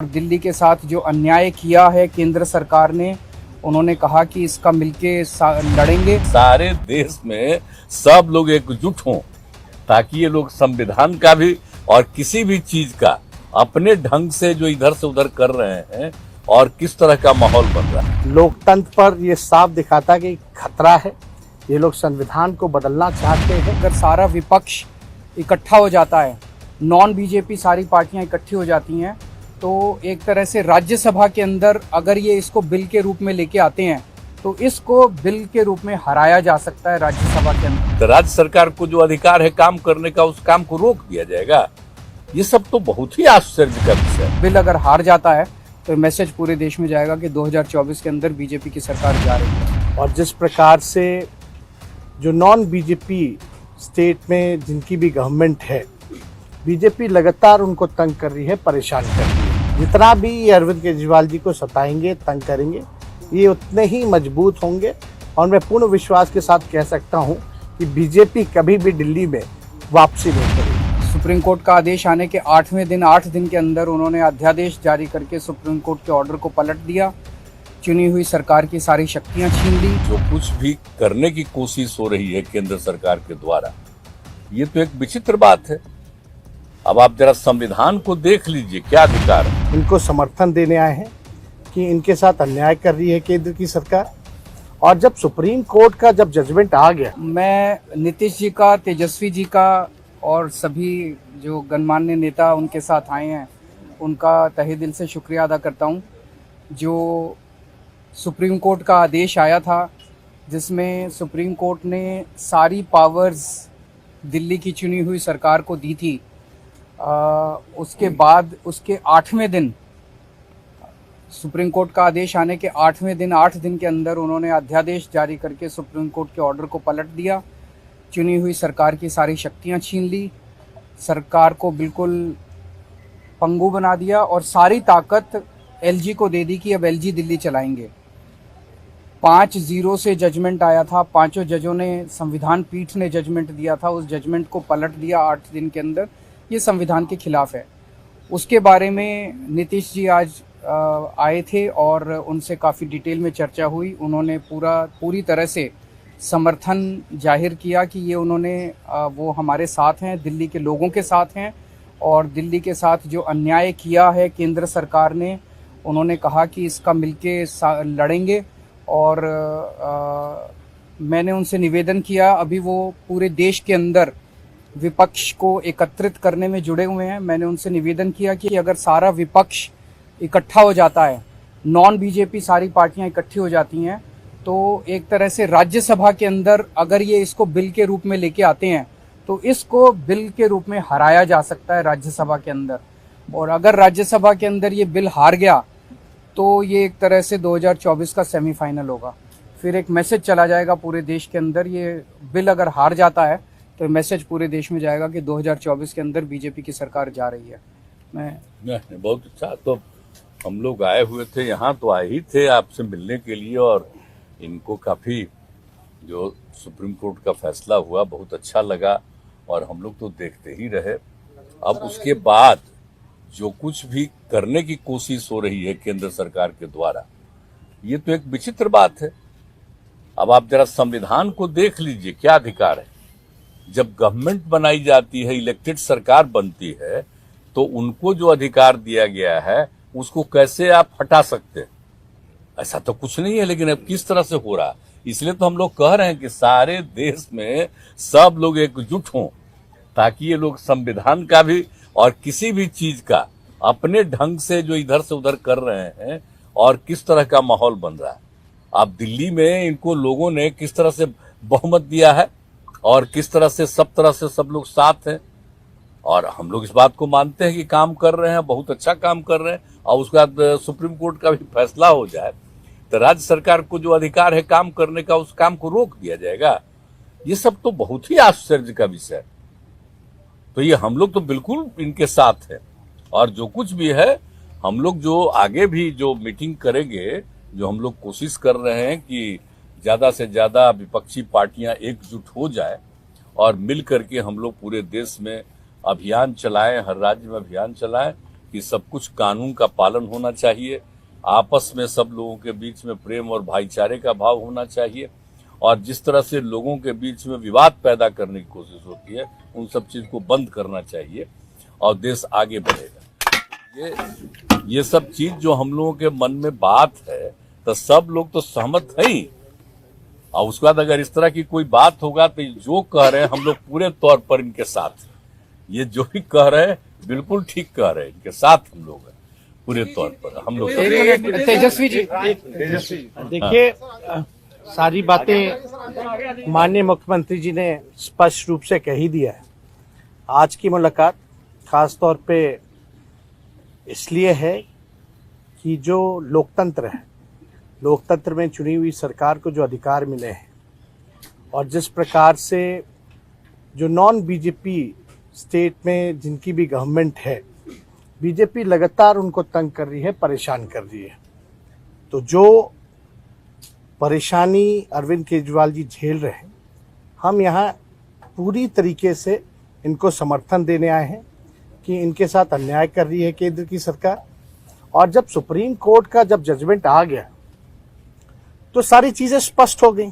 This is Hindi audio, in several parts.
दिल्ली के साथ जो अन्याय किया है केंद्र सरकार ने, उन्होंने कहा कि इसका मिलके लड़ेंगे। सारे देश में सब लोग एकजुट हों ताकि ये लोग संविधान का भी और किसी भी चीज का अपने ढंग से जो इधर से उधर कर रहे हैं और किस तरह का माहौल बन रहा है। लोकतंत्र पर ये साफ दिखाता कि खतरा है। ये लोग संविधान को बदलना चाहते हैं। अगर सारा विपक्ष इकट्ठा हो जाता है, नॉन बीजेपी सारी पार्टियां इकट्ठी हो जाती हैं, तो एक तरह से राज्यसभा के अंदर अगर ये इसको बिल के रूप में लेके आते हैं तो इसको बिल के रूप में हराया जा सकता है राज्यसभा के अंदर। तो राज्य सरकार को जो अधिकार है काम करने का, उस काम को रोक दिया जाएगा। ये सब तो बहुत ही आश्चर्य का विषय है। बिल अगर हार जाता है तो मैसेज पूरे देश में जाएगा कि 2024 के अंदर बीजेपी की सरकार जा रही है। और जिस प्रकार से जो नॉन बीजेपी स्टेट में जिनकी भी गवर्नमेंट है, बीजेपी लगातार उनको तंग कर रही है, परेशान कर रही है। जितना भी ये अरविंद केजरीवाल जी को सताएंगे, तंग करेंगे, ये उतने ही मजबूत होंगे। और मैं पूर्ण विश्वास के साथ कह सकता हूँ कि बीजेपी कभी भी दिल्ली में वापसी नहीं करेगी। सुप्रीम कोर्ट का आदेश आने के 8 दिन के अंदर उन्होंने अध्यादेश जारी करके सुप्रीम कोर्ट के ऑर्डर को पलट दिया। चुनी हुई सरकार की सारी शक्तियां छीन ली। जो कुछ भी करने की कोशिश हो रही है केंद्र सरकार के द्वारा, ये तो एक विचित्र बात है। अब आप जरा संविधान को देख लीजिए, क्या अधिकार है। इनको समर्थन देने आए हैं कि इनके साथ अन्याय कर रही है केंद्र की सरकार। और जब सुप्रीम कोर्ट का जब जजमेंट आ गया, मैं नीतीश जी का, तेजस्वी जी का और सभी जो गणमान्य नेता उनके साथ आए हैं, उनका तहे दिल से शुक्रिया अदा करता हूं। जो सुप्रीम कोर्ट का आदेश आया था, जिसमें सुप्रीम कोर्ट ने सारी पावर्स दिल्ली की चुनी हुई सरकार को दी थी, उसके बाद उसके 8वें दिन, सुप्रीम कोर्ट का आदेश आने के 8 दिन के अंदर उन्होंने अध्यादेश जारी करके सुप्रीम कोर्ट के ऑर्डर को पलट दिया। चुनी हुई सरकार की सारी शक्तियां छीन ली, सरकार को बिल्कुल पंगु बना दिया और सारी ताकत एलजी को दे दी कि अब एलजी दिल्ली चलाएंगे। 5-0 से जजमेंट आया था। पांचों जजों ने, संविधान पीठ ने जजमेंट दिया था, उस जजमेंट को पलट दिया 8 दिन के अंदर। ये संविधान के खिलाफ है। उसके बारे में नीतीश जी आज आए थे और उनसे काफ़ी डिटेल में चर्चा हुई। उन्होंने पूरी तरह से समर्थन जाहिर किया कि ये वो हमारे साथ हैं, दिल्ली के लोगों के साथ हैं। और दिल्ली के साथ जो अन्याय किया है केंद्र सरकार ने, उन्होंने कहा कि इसका मिलके लड़ेंगे। और मैंने उनसे निवेदन किया, अभी वो पूरे देश के अंदर विपक्ष को एकत्रित करने में जुड़े हुए हैं। मैंने उनसे निवेदन किया कि अगर सारा विपक्ष इकट्ठा हो जाता है, नॉन बीजेपी सारी पार्टियां इकट्ठी हो जाती हैं, तो एक तरह से राज्यसभा के अंदर अगर ये इसको बिल के रूप में लेके आते हैं तो इसको बिल के रूप में हराया जा सकता है राज्यसभा के अंदर। और अगर राज्यसभा के अंदर ये बिल हार गया तो ये एक तरह से 2024 का सेमीफाइनल होगा। फिर एक मैसेज चला जाएगा पूरे देश के अंदर। ये बिल अगर हार जाता है तो मैसेज पूरे देश में जाएगा कि 2024 के अंदर बीजेपी की सरकार जा रही है। नहीं, बहुत अच्छा। तो हम लोग आए हुए थे यहाँ, तो आए ही थे आपसे मिलने के लिए। और इनको काफी जो सुप्रीम कोर्ट का फैसला हुआ बहुत अच्छा लगा और हम लोग तो देखते ही रहे। अब उसके बाद जो कुछ भी करने की कोशिश हो रही है केंद्र सरकार के द्वारा, ये तो एक विचित्र बात है। अब आप जरा संविधान को देख लीजिए, क्या अधिकार है। जब गवर्नमेंट बनाई जाती है, इलेक्टेड सरकार बनती है, तो उनको जो अधिकार दिया गया है उसको कैसे आप हटा सकते हैं। ऐसा तो कुछ नहीं है, लेकिन अब किस तरह से हो रहा। इसलिए तो हम लोग कह रहे हैं कि सारे देश में सब लोग एकजुट हों ताकि ये लोग संविधान का भी और किसी भी चीज का अपने ढंग से जो इधर से उधर कर रहे हैं और किस तरह का माहौल बन रहा है। अब दिल्ली में इनको लोगों ने किस तरह से बहुमत दिया है और किस तरह से सब लोग साथ हैं। और हम लोग इस बात को मानते हैं कि काम कर रहे हैं, बहुत अच्छा काम कर रहे हैं। और उसके बाद सुप्रीम कोर्ट का भी फैसला हो जाए तो राज्य सरकार को जो अधिकार है काम करने का, उस काम को रोक दिया जाएगा। ये सब तो बहुत ही आश्चर्य का विषय है। तो ये हम लोग तो बिल्कुल इनके साथ हैं। और जो कुछ भी है, हम लोग जो आगे भी जो मीटिंग करेंगे, जो हम लोग कोशिश कर रहे हैं कि ज्यादा से ज्यादा विपक्षी पार्टियां एकजुट हो जाए और मिल करके हम लोग पूरे देश में अभियान चलाएं, हर राज्य में अभियान चलाएं कि सब कुछ कानून का पालन होना चाहिए, आपस में सब लोगों के बीच में प्रेम और भाईचारे का भाव होना चाहिए, और जिस तरह से लोगों के बीच में विवाद पैदा करने की कोशिश होती है उन सब चीज को बंद करना चाहिए और देश आगे बढ़ेगा। ये सब चीज जो हम लोगों के मन में बात है तो सब लोग तो सहमत है ही, और उसके बाद अगर इस तरह की कोई बात होगा तो जो कह रहे हैं हम लोग पूरे तौर पर इनके साथ हैं। ये जो भी कह रहे हैं बिल्कुल ठीक कह रहे हैं, इनके साथ हम लोग हैं पूरे तौर पर। हम लोग तेजस्वी जी, देखिए, सारी बातें माननीय मुख्यमंत्री जी ने स्पष्ट रूप से कह ही दिया है। आज की मुलाकात खास तौर पे इसलिए है कि जो लोकतंत्र है, लोकतंत्र में चुनी हुई सरकार को जो अधिकार मिले हैं और जिस प्रकार से जो नॉन बीजेपी स्टेट में जिनकी भी गवर्नमेंट है, बीजेपी लगातार उनको तंग कर रही है, परेशान कर रही है। तो जो परेशानी अरविंद केजरीवाल जी झेल रहे हैं, हम यहाँ पूरी तरीके से इनको समर्थन देने आए हैं कि इनके साथ अन्याय कर रही है केंद्र की सरकार। और जब सुप्रीम कोर्ट का जब जजमेंट आ गया तो सारी चीजें स्पष्ट हो गई,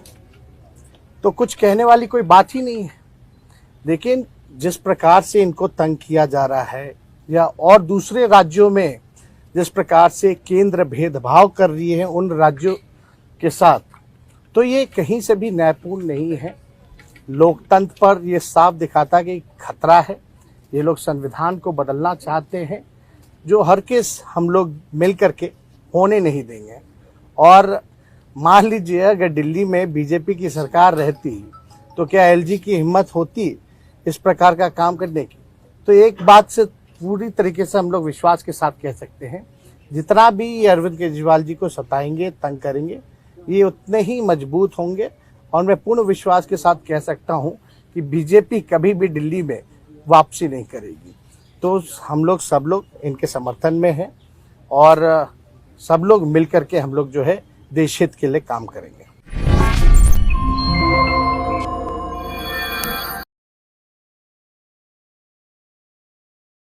तो कुछ कहने वाली कोई बात ही नहीं है। लेकिन जिस प्रकार से इनको तंग किया जा रहा है या और दूसरे राज्यों में जिस प्रकार से केंद्र भेदभाव कर रही है उन राज्यों के साथ, तो ये कहीं से भी न्यायपूर्ण नहीं है। लोकतंत्र पर ये साफ दिखाता कि खतरा है। ये लोग संविधान को बदलना चाहते हैं, जो हर केस हम लोग मिल करके होने नहीं देंगे। और मान लीजिए अगर दिल्ली में बीजेपी की सरकार रहती तो क्या एलजी की हिम्मत होती इस प्रकार का काम करने की? तो एक बात से पूरी तरीके से हम लोग विश्वास के साथ कह सकते हैं, जितना भी ये अरविंद केजरीवाल जी को सताएंगे, तंग करेंगे, ये उतने ही मजबूत होंगे। और मैं पूर्ण विश्वास के साथ कह सकता हूं कि बीजेपी कभी भी दिल्ली में वापसी नहीं करेगी। तो हम लोग सब लोग इनके समर्थन में हैं और सब लोग मिल करके हम लोग जो है देश हित के लिए काम करेंगे।